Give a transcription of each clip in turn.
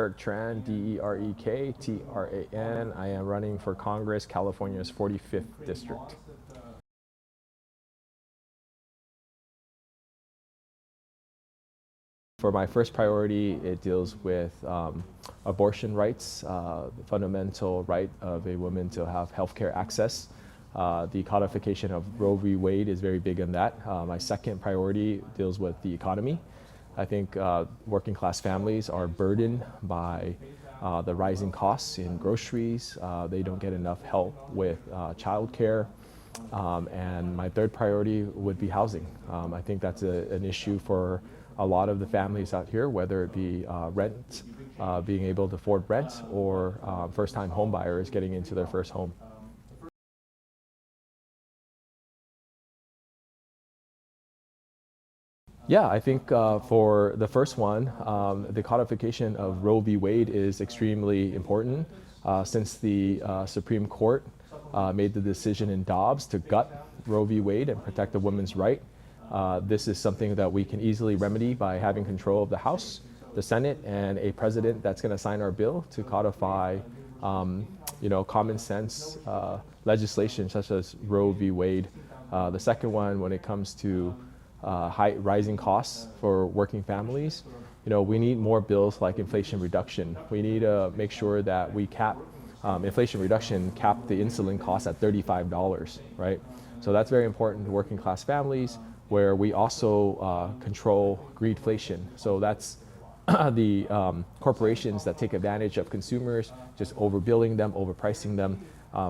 Derek Tran, D-E-R-E-K-T-R-A-N. I am running for Congress, California's 45th district. For my first priority, it deals with abortion rights, the fundamental right of a woman to have healthcare access. The codification of Roe v. Wade is very big on that. My second priority deals with the economy. I think working class families are burdened by the rising costs in groceries. They don't get enough help with childcare. And my third priority would be housing. I think that's an issue for a lot of the families out here, whether it be rent, being able to afford rent, or first-time home buyers getting into their first home. Yeah, I think for the first one, the codification of Roe v. Wade is extremely important since the Supreme Court made the decision in Dobbs to gut Roe v. Wade and protect a woman's right. This is something that we can easily remedy by having control of the House, the Senate, and a president that's going to sign our bill to codify, common sense legislation such as Roe v. Wade. The second one, when it comes to rising costs for working families, we need more bills like inflation reduction. We need to make sure that we cap inflation reduction, cap the insulin cost at $35, right? So that's very important to working class families, where we also control greedflation. So that's the corporations that take advantage of consumers, just overbilling them, overpricing them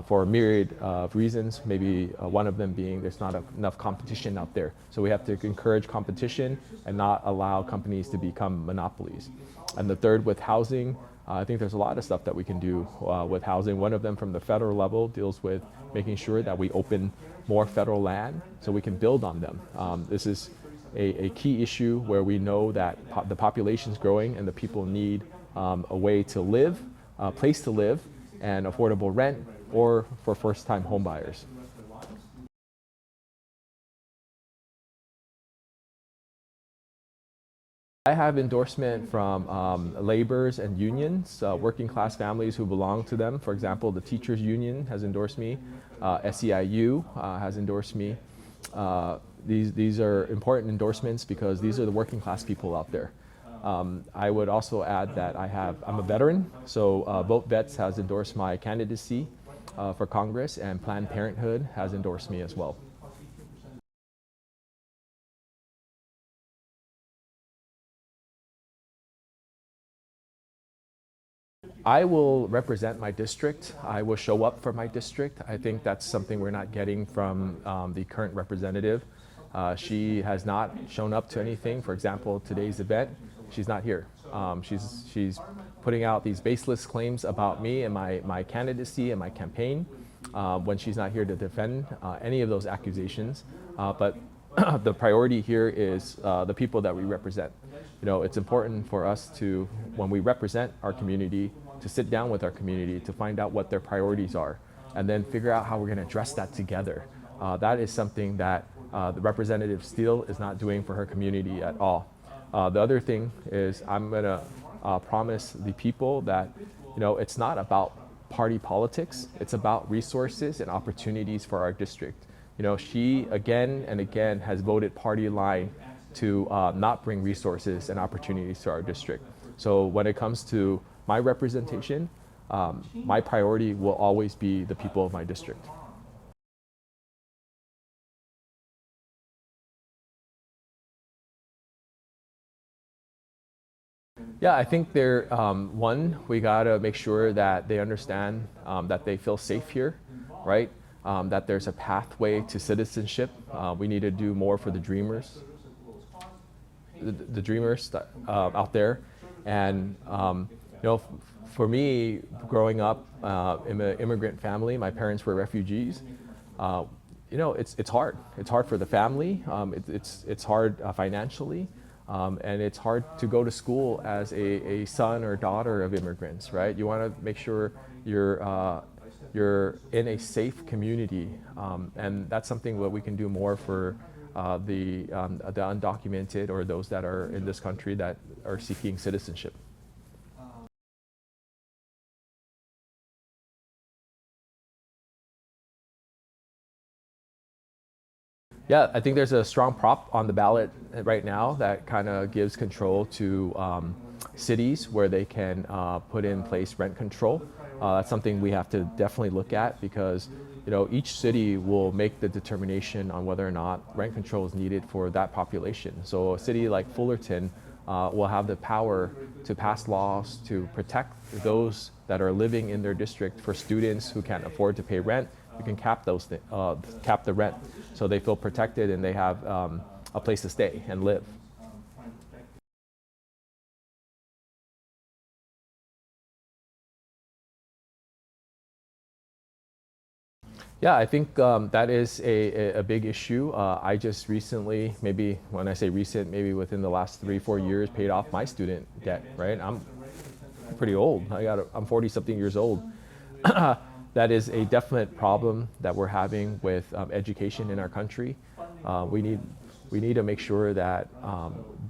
for a myriad of reasons, maybe one of them being there's not enough competition out there. So we have to encourage competition and not allow companies to become monopolies. And the third, with housing, I think there's a lot of stuff that we can do with housing. One of them from the federal level deals with making sure that we open more federal land so we can build on them. This is a key issue where we know that the population is growing and the people need a way to live, a place to live, and affordable rent, or for first-time home buyers. I have endorsement from laborers and unions, working class families who belong to them. For example, the teachers union has endorsed me, SEIU has endorsed me. These are important endorsements because these are the working class people out there. I would also add that I'm a veteran, so Vote Vets has endorsed my candidacy for Congress, and Planned Parenthood has endorsed me as well. I will represent my district. I will show up for my district. I think that's something we're not getting from the current representative. She has not shown up to anything. For example, today's event, she's not here. She's putting out these baseless claims about me and my candidacy and my campaign when she's not here to defend any of those accusations. But the priority here is the people that we represent. It's important for us to, when we represent our community, to sit down with our community to find out what their priorities are and then figure out how we're going to address that together. That is something that the Representative Steele is not doing for her community at all. The other thing is I'm going to promise the people that it's not about party politics, it's about resources and opportunities for our district. She again and again has voted party line to not bring resources and opportunities to our district. So when it comes to my representation, my priority will always be the people of my district. Yeah, I think we gotta make sure that they understand that they feel safe here, right? That there's a pathway to citizenship. We need to do more for the dreamers, the dreamers out there. And for me, growing up in an immigrant family, my parents were refugees. It's hard. It's hard for the family. It's hard financially. And it's hard to go to school as a son or daughter of immigrants, right? You want to make sure you're in a safe community, and that's something that we can do more for the undocumented or those that are in this country that are seeking citizenship. Yeah, I think there's a strong prop on the ballot right now that kind of gives control to cities where they can put in place rent control. That's something we have to definitely look at because each city will make the determination on whether or not rent control is needed for that population. So a city like Fullerton will have the power to pass laws to protect those that are living in their district. For students who can't afford to pay rent, you can cap cap the rent, so they feel protected and they have a place to stay and live. Yeah, I think that is a big issue. I just recently, maybe when I say recent, maybe within the last 3, 4 years, paid off my student debt. Right, I'm pretty old. I'm 40 something years old. That is a definite problem that we're having with education in our country. We need to make sure that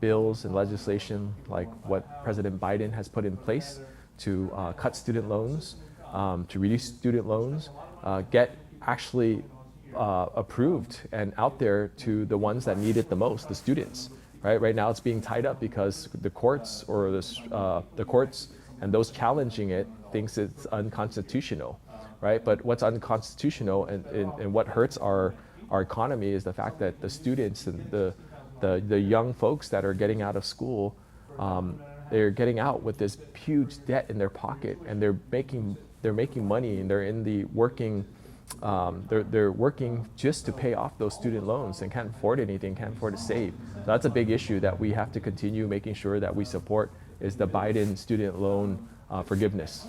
bills and legislation like what President Biden has put in place to cut student loans, to reduce student loans, get actually approved and out there to the ones that need it the most, the students. Right now it's being tied up because the courts or the courts and those challenging it thinks it's unconstitutional. Right? But what's unconstitutional and what hurts our economy is the fact that the students and the young folks that are getting out of school, they're getting out with this huge debt in their pocket, and they're making money, and they're in the working. They're working just to pay off those student loans and can't afford anything, can't afford to save. So that's a big issue that we have to continue making sure that we support is the Biden student loan forgiveness.